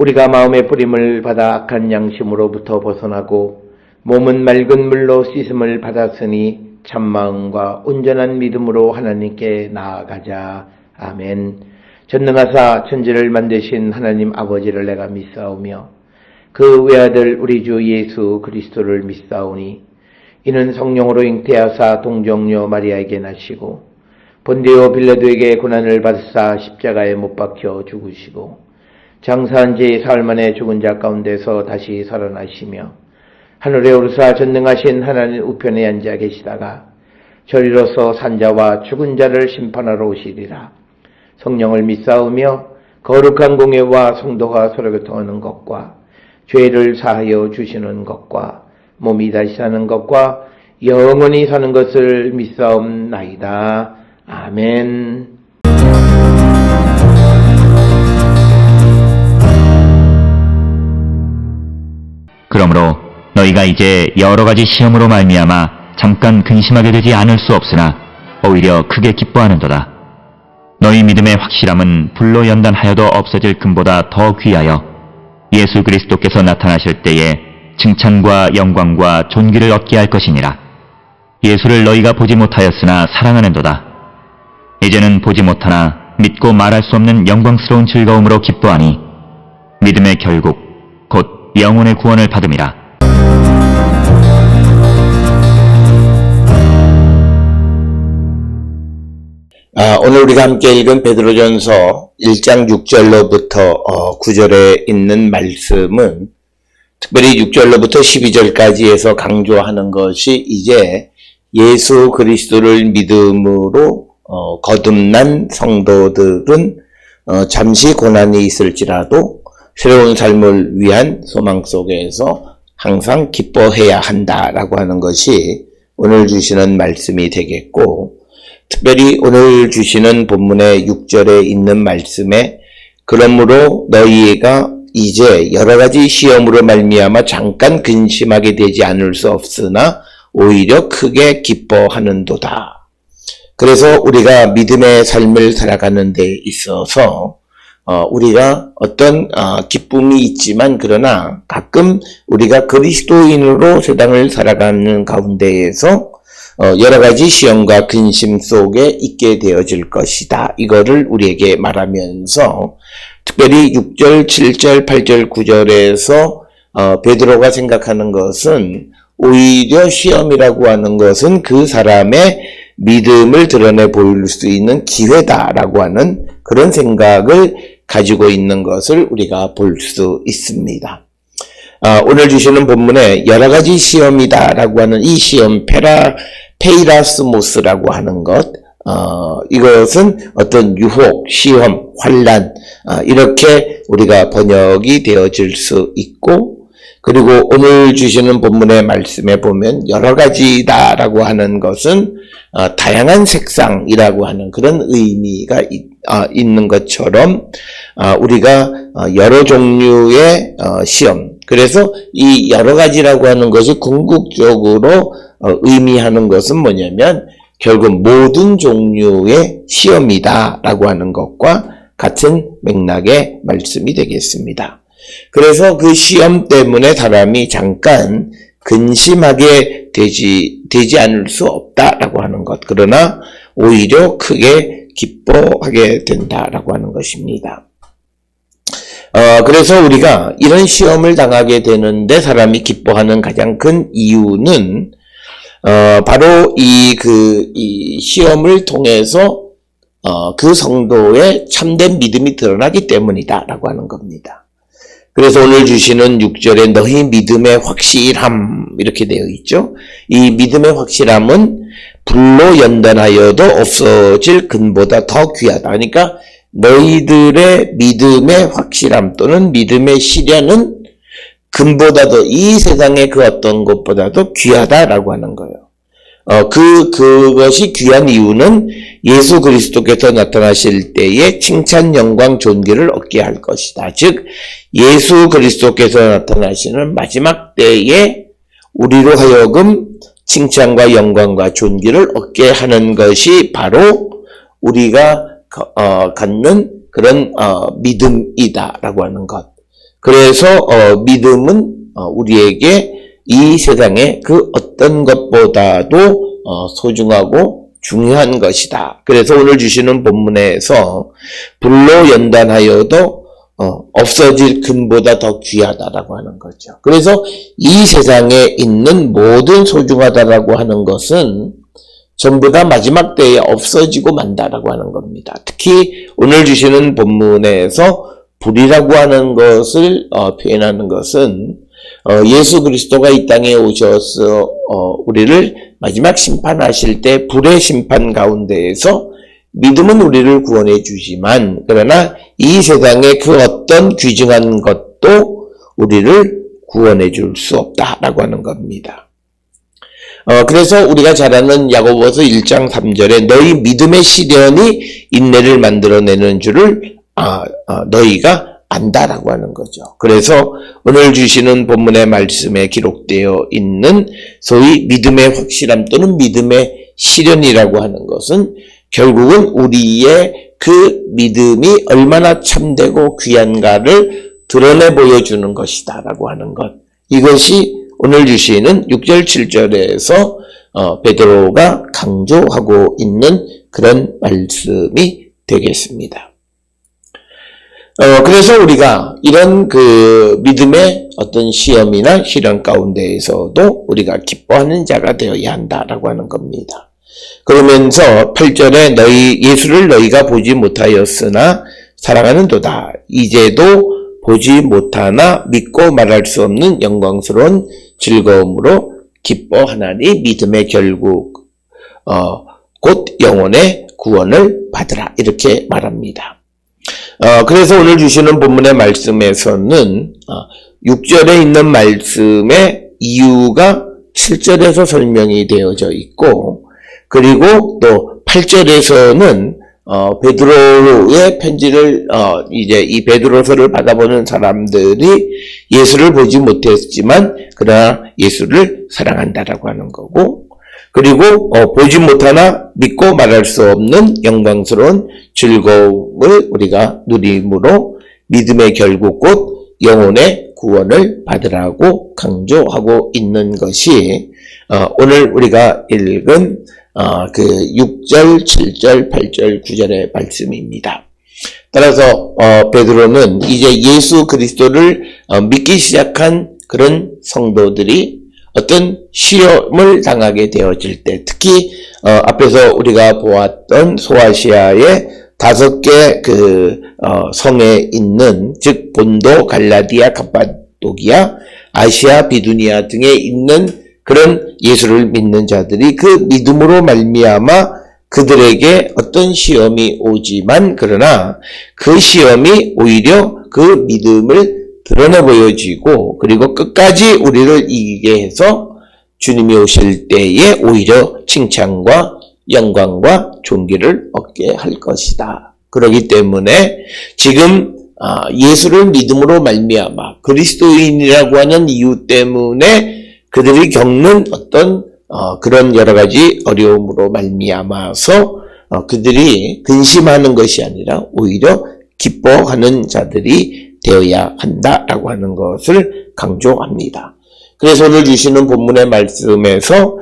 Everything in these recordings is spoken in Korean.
우리가 마음의 뿌림을 받아 악한 양심으로부터 벗어나고 몸은 맑은 물로 씻음을 받았으니 참마음과 온전한 믿음으로 하나님께 나아가자. 아멘. 전능하사 천지를 만드신 하나님 아버지를 내가 믿사오며 그 외아들 우리 주 예수 그리스도를 믿사오니 이는 성령으로 잉태하사 동정녀 마리아에게 나시고 본디오 빌라도에게 고난을 받으사 십자가에 못 박혀 죽으시고 장사한 지 사흘 만에 죽은 자 가운데서 다시 살아나시며 하늘에 오르사 전능하신 하나님 우편에 앉아 계시다가 저리로서 산자와 죽은 자를 심판하러 오시리라. 성령을 믿사오며 거룩한 공예와 성도가 서로 교통하는 것과 죄를 사하여 주시는 것과 몸이 다시 사는 것과 영원히 사는 것을 믿사옵나이다. 아멘. 그러므로 너희가 이제 여러 가지 시험으로 말미암아 잠깐 근심하게 되지 않을 수 없으나 오히려 크게 기뻐하는도다. 너희 믿음의 확실함은 불로 연단하여도 없어질 금보다 더 귀하여 예수 그리스도께서 나타나실 때에 칭찬과 영광과 존귀를 얻게 할 것이니라. 예수를 너희가 보지 못하였으나 사랑하는도다. 이제는 보지 못하나 믿고 말할 수 없는 영광스러운 즐거움으로 기뻐하니 믿음의 결국 곧 영혼의 구원을 받음이라. 오늘 우리가 함께 읽은 베드로전서 1장 6절로부터 9절에 있는 말씀은 특별히 6절로부터 12절까지에서 강조하는 것이 이제 예수 그리스도를 믿음으로 거듭난 성도들은 잠시 고난이 있을지라도 새로운 삶을 위한 소망 속에서 항상 기뻐해야 한다라고 하는 것이 오늘 주시는 말씀이 되겠고, 특별히 오늘 주시는 본문의 6절에 있는 말씀에 그러므로 너희가 이제 여러 가지 시험으로 말미암아 잠깐 근심하게 되지 않을 수 없으나 오히려 크게 기뻐하는도다. 그래서 우리가 믿음의 삶을 살아가는 데 있어서 우리가 어떤 기쁨이 있지만 그러나 가끔 우리가 그리스도인으로 세상을 살아가는 가운데에서 여러 가지 시험과 근심 속에 있게 되어질 것이다. 이거를 우리에게 말하면서 특별히 6절, 7절, 8절, 9절에서 베드로가 생각하는 것은 오히려 시험이라고 하는 것은 그 사람의 믿음을 드러내 보일 수 있는 기회다라고 하는 그런 생각을 가지고 있는 것을 우리가 볼 수 있습니다. 오늘 주시는 본문에 여러 가지 시험이다라고 하는 이 시험, 페이라스모스라고 하는 것, 이것은 어떤 유혹, 시험, 환난, 이렇게 우리가 번역이 되어질 수 있고, 그리고 오늘 주시는 본문의 말씀에 보면 여러 가지다라고 하는 것은 다양한 색상이라고 하는 그런 의미가 있는 것처럼 우리가 여러 종류의 시험, 그래서 이 여러 가지라고 하는 것이 궁극적으로 의미하는 것은 뭐냐면 결국 모든 종류의 시험이다라고 하는 것과 같은 맥락의 말씀이 되겠습니다. 그래서 그 시험 때문에 사람이 잠깐 근심하게 되지 않을 수 없다라고 하는 것, 그러나 오히려 크게 기뻐하게 된다라고 하는 것입니다. 그래서 우리가 이런 시험을 당하게 되는데 사람이 기뻐하는 가장 큰 이유는 바로 이 시험을 통해서 그 성도의 참된 믿음이 드러나기 때문이다라고 하는 겁니다. 그래서 오늘 주시는 6절에 너희 믿음의 확실함 이렇게 되어 있죠. 이 믿음의 확실함은 불로 연단하여도 없어질 금보다 더 귀하다. 그러니까 너희들의 믿음의 확실함 또는 믿음의 시련은 금보다도 이 세상의 그 어떤 것보다도 귀하다라고 하는 거예요. 그것이 귀한 이유는 예수 그리스도께서 나타나실 때에 칭찬, 영광, 존귀를 얻게 할 것이다. 즉 예수 그리스도께서 나타나시는 마지막 때에 우리로 하여금 칭찬과 영광과 존귀를 얻게 하는 것이 바로 우리가 갖는 그런 믿음이다라고 하는 것. 그래서 믿음은 우리에게 이 세상의 그 어떤 것보다도 소중하고 중요한 것이다. 그래서 오늘 주시는 본문에서 불로 연단하여도 없어질 금보다 더 귀하다라고 하는 거죠. 그래서 이 세상에 있는 모든 소중하다라고 하는 것은 전부 다 마지막 때에 없어지고 만다라고 하는 겁니다. 특히 오늘 주시는 본문에서 불이라고 하는 것을 표현하는 것은 예수 그리스도가 이 땅에 오셔서 우리를 마지막 심판하실 때 불의 심판 가운데에서 믿음은 우리를 구원해 주지만 그러나 이 세상의 그 어떤 귀중한 것도 우리를 구원해 줄 수 없다라고 하는 겁니다. 그래서 우리가 잘 아는 야고보서 1장 3절에 너희 믿음의 시련이 인내를 만들어내는 줄을 너희가 안다라고 하는 거죠. 그래서 오늘 주시는 본문의 말씀에 기록되어 있는 소위 믿음의 확실함 또는 믿음의 시련이라고 하는 것은 결국은 우리의 그 믿음이 얼마나 참되고 귀한가를 드러내 보여주는 것이다라고 하는 것. 이것이 오늘 주시는 6절 7절에서 베드로가 강조하고 있는 그런 말씀이 되겠습니다. 그래서 우리가 이런 그 믿음의 어떤 시험이나 시련 가운데에서도 우리가 기뻐하는 자가 되어야 한다라고 하는 겁니다. 그러면서 8절에 예수를 너희가 보지 못하였으나 사랑하는도다. 이제도 보지 못하나 믿고 말할 수 없는 영광스러운 즐거움으로 기뻐하나니 믿음의 결국 곧 영혼의 구원을 받으라. 이렇게 말합니다. 그래서 오늘 주시는 본문의 말씀에서는 6절에 있는 말씀의 이유가 7절에서 설명이 되어져 있고 그리고 또 8절에서는 베드로의 편지를 이제 이 베드로서를 받아보는 사람들이 예수를 보지 못했지만 그러나 예수를 사랑한다라고 하는 거고 그리고 보지 못하나 믿고 말할 수 없는 영광스러운 즐거움을 우리가 누림으로 믿음의 결국 곧 영혼의 구원을 받으라고 강조하고 있는 것이 오늘 우리가 읽은 그 6절, 7절, 8절, 9절의 말씀입니다. 따라서 베드로는 이제 예수 그리스도를 믿기 시작한 그런 성도들이 어떤 시험을 당하게 되어질 때 특히 앞에서 우리가 보았던 소아시아의 5개 그 성에 있는 즉 본도, 갈라디아, 갑바도기아, 아시아, 비두니아 등에 있는 그런 예수를 믿는 자들이 그 믿음으로 말미암아 그들에게 어떤 시험이 오지만 그러나 그 시험이 오히려 그 믿음을 드러내 보여지고 그리고 끝까지 우리를 이기게 해서 주님이 오실 때에 오히려 칭찬과 영광과 존귀를 얻게 할 것이다. 그렇기 때문에 지금 예수를 믿음으로 말미암아 그리스도인이라고 하는 이유 때문에 그들이 겪는 어떤 그런 여러 가지 어려움으로 말미암아서 그들이 근심하는 것이 아니라 오히려 기뻐하는 자들이 되어야 한다라고 하는 것을 강조합니다. 그래서 오늘 주시는 본문의 말씀에서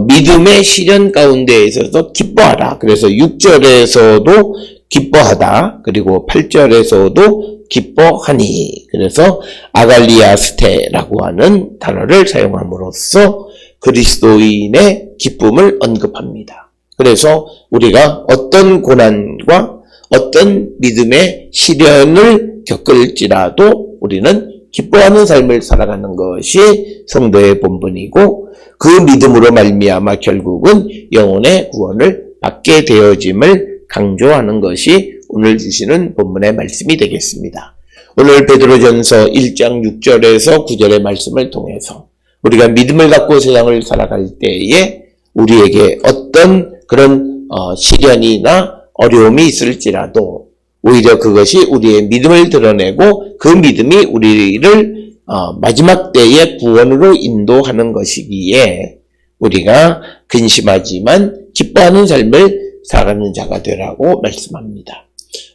믿음의 시련 가운데 있어서 기뻐하라. 그래서 6절에서도 기뻐하다. 그리고 8절에서도 기뻐하니. 그래서 아갈리아스테라고 하는 단어를 사용함으로써 그리스도인의 기쁨을 언급합니다. 그래서 우리가 어떤 고난과 어떤 믿음의 시련을 겪을지라도 우리는 기뻐하는 삶을 살아가는 것이 성도의 본분이고 그 믿음으로 말미암아 결국은 영혼의 구원을 받게 되어짐을 강조하는 것이 오늘 주시는 본문의 말씀이 되겠습니다. 오늘 베드로전서 1장 6절에서 9절의 말씀을 통해서 우리가 믿음을 갖고 세상을 살아갈 때에 우리에게 어떤 그런 시련이나 어려움이 있을지라도 오히려 그것이 우리의 믿음을 드러내고 그 믿음이 우리를 마지막 때의 구원으로 인도하는 것이기에 우리가 근심하지만 기뻐하는 삶을 살아가는 자가 되라고 말씀합니다.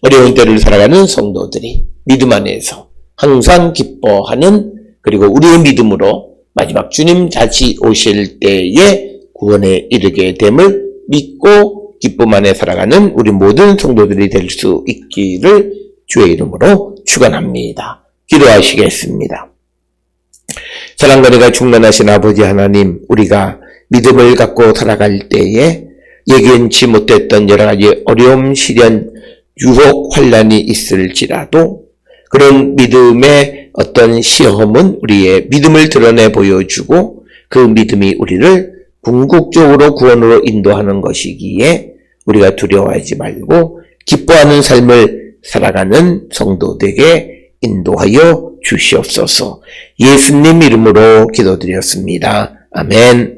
어려운 때를 살아가는 성도들이 믿음 안에서 항상 기뻐하는, 그리고 우리의 믿음으로 마지막 주님 다시 오실 때에 구원에 이르게 됨을 믿고 기쁨 안에 살아가는 우리 모든 성도들이 될 수 있기를 주의 이름으로 축원합니다. 기도하시겠습니다. 사랑과 은혜가 충만하신 아버지 하나님, 우리가 믿음을 갖고 살아갈 때에 예견치 못했던 여러 가지 어려움, 시련, 유혹, 환란이 있을지라도 그런 믿음의 어떤 시험은 우리의 믿음을 드러내 보여주고 그 믿음이 우리를 궁극적으로 구원으로 인도하는 것이기에 우리가 두려워하지 말고 기뻐하는 삶을 살아가는 성도들에게 인도하여 주시옵소서. 예수님 이름으로 기도드렸습니다. 아멘.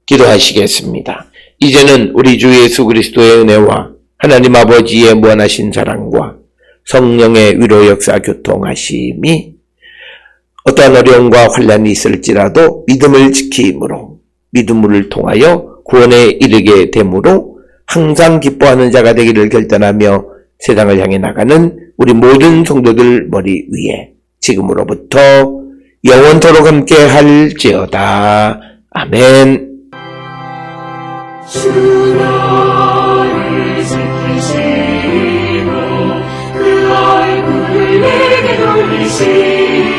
기도하시겠습니다. 이제는 우리 주 예수 그리스도의 은혜와 하나님 아버지의 무한하신 사랑과 성령의 위로 역사 교통하심이 어떠한 어려움과 환란이 있을지라도 믿음을 지킴으로 믿음을 통하여 구원에 이르게 되므로 항상 기뻐하는 자가 되기를 결단하며 세상을 향해 나가는 우리 모든 성도들 머리 위에 지금으로부터 영원토록 함께 할지어다. 아멘. 주 너를 지키시고 그 얼굴을 내게 돌리시고